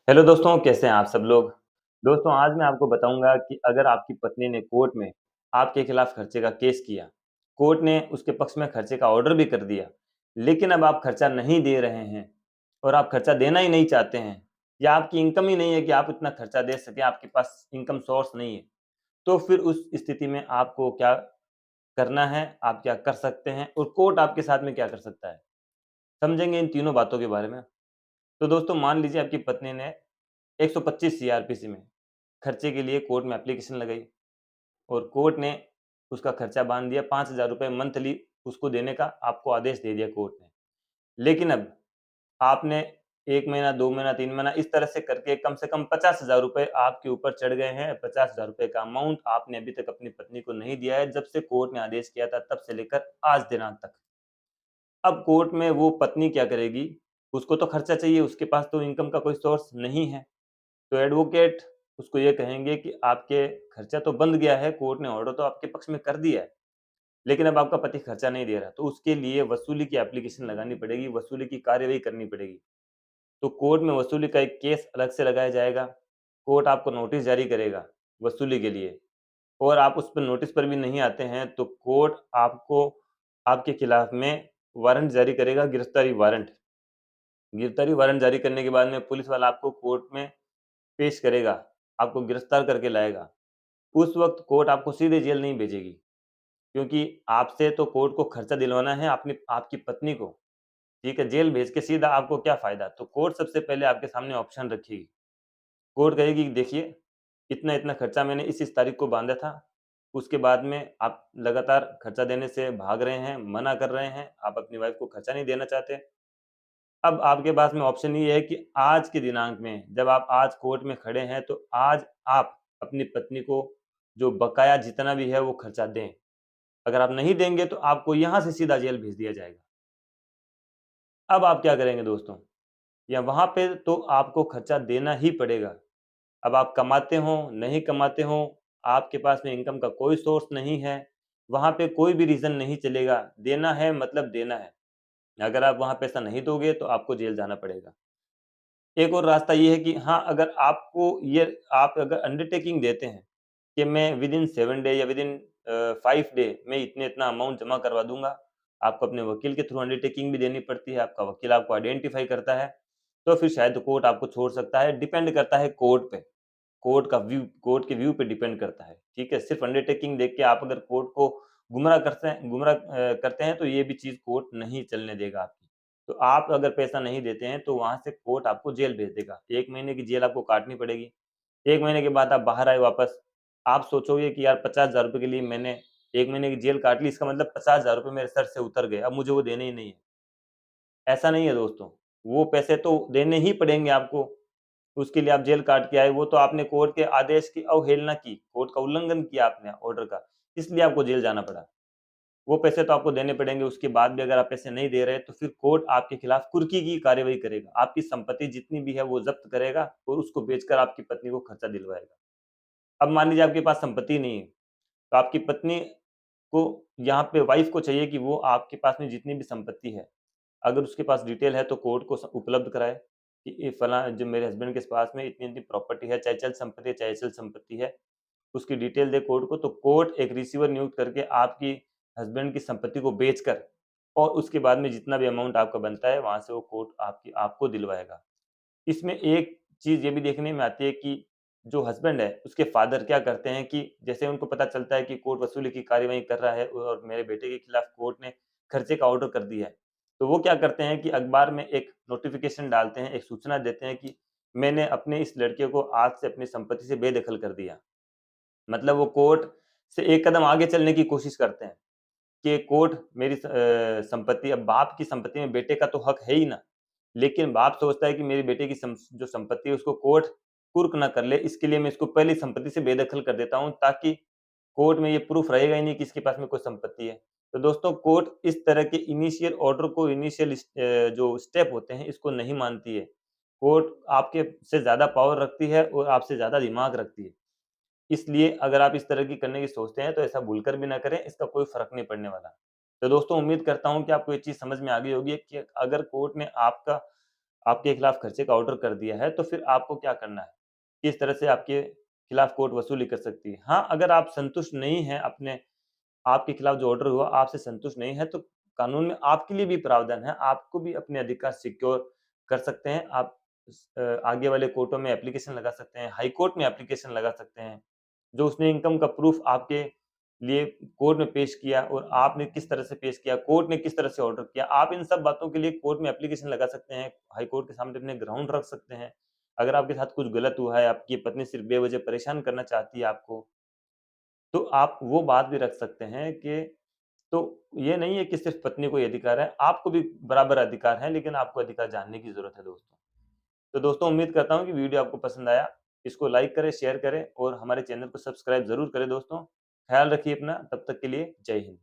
Hello दोस्तों, कैसे हैं आप सब लोग? दोस्तों, आज मैं आपको बताऊँगा कि अगर आपकी पत्नी ने कोर्ट में आपके खिलाफ खर्चे का केस किया, कोर्ट ने उसके पक्ष में खर्चे का ऑर्डर भी कर दिया, लेकिन अब आप खर्चा नहीं दे रहे हैं और आप खर्चा देना ही नहीं चाहते हैं या आपकी इनकम ही नहीं है कि आप इतना खर्चा दे सकें, आपके पास इनकम सोर्स नहीं है, तो फिर उस स्थिति में आपको क्या करना है, आप क्या कर सकते हैं और कोर्ट आपके साथ में क्या कर सकता है? समझेंगे इन तीनों बातों के बारे में। तो दोस्तों, मान लीजिए आपकी पत्नी ने 125 सीआरपीसी में खर्चे के लिए कोर्ट में एप्लीकेशन लगाई और कोर्ट ने उसका खर्चा बाँध दिया, ₹5000 मंथली उसको देने का आपको आदेश दे दिया कोर्ट ने। लेकिन अब आपने 1 महीना, 2 महीना, 3 महीना इस तरह से करके कम से कम ₹50,000 आपके ऊपर चढ़ गए हैं। ₹50,000 का अमाउंट आपने अभी तक अपनी पत्नी को नहीं दिया है, जब से कोर्ट ने आदेश किया था तब से लेकर आज दिनांक तक। अब कोर्ट में वो पत्नी क्या करेगी? उसको तो खर्चा चाहिए, उसके पास तो इनकम का कोई सोर्स नहीं है। तो एडवोकेट उसको ये कहेंगे कि आपके खर्चा तो बंद गया है, कोर्ट ने ऑर्डर तो आपके पक्ष में कर दिया है, लेकिन अब आपका पति खर्चा नहीं दे रहा, तो उसके लिए वसूली की एप्लीकेशन लगानी पड़ेगी, वसूली की कार्यवाही करनी पड़ेगी। तो कोर्ट में वसूली का एक केस अलग से लगाया जाएगा, कोर्ट आपको नोटिस जारी करेगा वसूली के लिए और आप उस पर नोटिस पर भी नहीं आते हैं, तो कोर्ट आपको आपके खिलाफ में वारंट जारी करेगा, गिरफ्तारी वारंट। गिरफ्तारी वारंट जारी करने के बाद में पुलिस वाला आपको कोर्ट में पेश करेगा, आपको गिरफ्तार करके लाएगा। उस वक़्त कोर्ट आपको सीधे जेल नहीं भेजेगी, क्योंकि आपसे तो कोर्ट को खर्चा दिलवाना है अपनी आपकी पत्नी को, ठीक है? जेल भेज के सीधा आपको क्या फ़ायदा? तो कोर्ट सबसे पहले आपके सामने ऑप्शन रखेगी। कोर्ट कहेगी कि देखिए, इतना-इतना खर्चा मैंने इस तारीख को बाँधा था, उसके बाद में आप लगातार खर्चा देने से भाग रहे हैं, मना कर रहे हैं, आप अपनी वाइफ़ को खर्चा नहीं देना चाहते। अब आपके पास में ऑप्शन ये है कि आज के दिनांक में जब आप आज कोर्ट में खड़े हैं, तो आज आप अपनी पत्नी को जो बकाया जितना भी है वो खर्चा दें। अगर आप नहीं देंगे तो आपको यहाँ से सीधा जेल भेज दिया जाएगा। अब आप क्या करेंगे दोस्तों? या वहाँ पे तो आपको खर्चा देना ही पड़ेगा। अब आप कमाते हों, नहीं कमाते हों, आपके पास में इनकम का कोई सोर्स नहीं है, वहाँ पे कोई भी रीज़न नहीं चलेगा, देना है मतलब देना है। अगर आप वहाँ पैसा नहीं दोगे तो आपको जेल जाना पड़ेगा। एक और रास्ता ये है कि हाँ, अगर आपको ये आप अगर अंडरटेकिंग देते हैं कि मैं विदिन 7 डे या विदिन 5 डे में इतना अमाउंट जमा करवा दूँगा। आपको अपने वकील के थ्रू अंडरटेकिंग भी देनी पड़ती है, आपका वकील आपको आइडेंटिफ़ाई करता है, तो फिर शायद कोर्ट आपको छोड़ सकता है, डिपेंड करता है कोर्ट पे। कोर्ट के व्यू पे डिपेंड करता है, ठीक है? सिर्फ़ अंडरटेकिंग देख के आप अगर कोर्ट को करते हैं तो ये भी चीज़ कोर्ट नहीं चलने देगा आपकी। तो आप अगर पैसा नहीं देते हैं तो वहाँ से कोर्ट आपको जेल भेज देगा। 1 महीने की जेल आपको काटनी पड़ेगी। 1 महीने के बाद आप बाहर आए वापस, आप सोचोगे कि यार ₹50,000 के लिए मैंने 1 महीने की जेल काट ली, इसका मतलब ₹50,000 मेरे सर से उतर गए, अब मुझे वो देने ही नहीं है। ऐसा नहीं है दोस्तों, वो पैसे तो देने ही पड़ेंगे आपको, उसके लिए आप जेल काट के आए, वो तो आपने कोर्ट के आदेश की अवहेलना की, कोर्ट का उल्लंघन किया आपने ऑर्डर का, इसलिए आपको जेल जाना पड़ा। वो पैसे तो आपको देने पड़ेंगे, उसके बाद भी अगर आप पैसे नहीं दे रहे, तो फिर कोर्ट आपके खिलाफ कुर्की की कार्रवाई करेगा। आपकी संपत्ति जितनी भी है वो ज़ब्त करेगा और उसको बेचकर आपकी पत्नी को खर्चा दिलवाएगा। अब मान लीजिए आपके पास संपत्ति नहीं है, तो आपकी पत्नी को यहाँ पे वाइफ़ को चाहिए कि वो आपके पास में जितनी भी संपत्ति है, अगर उसके पास डिटेल है तो कोर्ट को उपलब्ध कराए कि ये फलाँ जो मेरे हस्बैंड के पास में इतनी-इतनी प्रॉपर्टी है, चाहे चल संपत्ति है, चाहे अचल संपत्ति है, उसकी डिटेल दे कोर्ट को, तो कोर्ट एक रिसीवर नियुक्त करके आपकी हस्बैंड की संपत्ति को बेचकर और उसके बाद में जितना भी अमाउंट आपका बनता है, वहाँ से वो कोर्ट आपको दिलवाएगा। इसमें एक चीज़ ये भी देखने में आती है कि जो हस्बैंड है, उसके फादर क्या करते हैं कि जैसे उनको पता चलता है कि कोर्ट वसूली की कार्यवाही कर रहा है और मेरे बेटे के खिलाफ कोर्ट ने खर्चे का ऑर्डर कर दिया है। तो वो क्या करते हैं कि अखबार में एक नोटिफ़िकेशन डालते हैं, एक सूचना देते हैं कि मैंने अपने इस लड़के को आज से अपनी संपत्ति से बेदखल कर दिया। मतलब वो कोर्ट से एक कदम आगे चलने की कोशिश करते हैं कि कोर्ट मेरी संपत्ति अब बाप की संपत्ति में बेटे का तो हक है ही ना। लेकिन बाप सोचता है कि मेरे बेटे की जो संपत्ति है उसको कोर्ट कुर्क ना कर ले, इसके लिए मैं इसको पहले ही संपत्ति से बेदखल कर देता हूँ ताकि कोर्ट में ये प्रूफ रहेगा ही नहीं कि इसके पास में कोई संपत्ति है। तो दोस्तों, कोर्ट इस तरह के इनिशियल ऑर्डर को जो स्टेप होते हैं इसको नहीं मानती है। कोर्ट आपके से ज़्यादा पावर रखती है और आपसे ज़्यादा दिमाग रखती है। इसलिए अगर आप इस तरह की करने की सोचते हैं तो ऐसा भूलकर भी ना करें, इसका कोई फ़र्क नहीं पड़ने वाला। तो दोस्तों, उम्मीद करता हूँ कि आपको ये चीज़ समझ में आ गई होगी कि अगर कोर्ट ने आपका आपके खिलाफ खर्चे का ऑर्डर कर दिया है, तो फिर आपको क्या करना है? किस तरह से आपके खिलाफ कोर्ट वसूली कर सकती है? हाँ, अगर आप संतुष्ट नहीं हैं अपने आपके खिलाफ जो ऑर्डर हुआ आपसे संतुष्ट नहीं है, तो कानून में आपके लिए भी प्रावधान है, आपको भी अपने अधिकार सिक्योर कर सकते हैं। आप आगे वाले कोर्टों में एप्लीकेशन लगा सकते हैं, हाई कोर्ट में एप्लीकेशन लगा सकते हैं। जो उसने इनकम का प्रूफ आपके लिए कोर्ट में पेश किया और आपने किस तरह से पेश किया, कोर्ट ने किस तरह से ऑर्डर किया, आप इन सब बातों के लिए कोर्ट में एप्लीकेशन लगा सकते हैं, हाई कोर्ट के सामने अपने ग्राउंड रख सकते हैं। अगर आपके साथ कुछ गलत हुआ है, आपकी पत्नी सिर्फ बेवजह परेशान करना चाहती है आपको, तो आप वो बात भी रख सकते हैं कि तो ये नहीं है कि सिर्फ़ पत्नी को ही अधिकार है, आपको भी बराबर अधिकार है, लेकिन आपको अधिकार जानने की ज़रूरत है दोस्तों। तो दोस्तों उम्मीद करता हूँ कि वीडियो आपको पसंद आया। इसको लाइक करें, शेयर करें और हमारे चैनल को सब्सक्राइब ज़रूर करें दोस्तों। ख़्याल रखिए अपना, तब तक के लिए जय हिंद।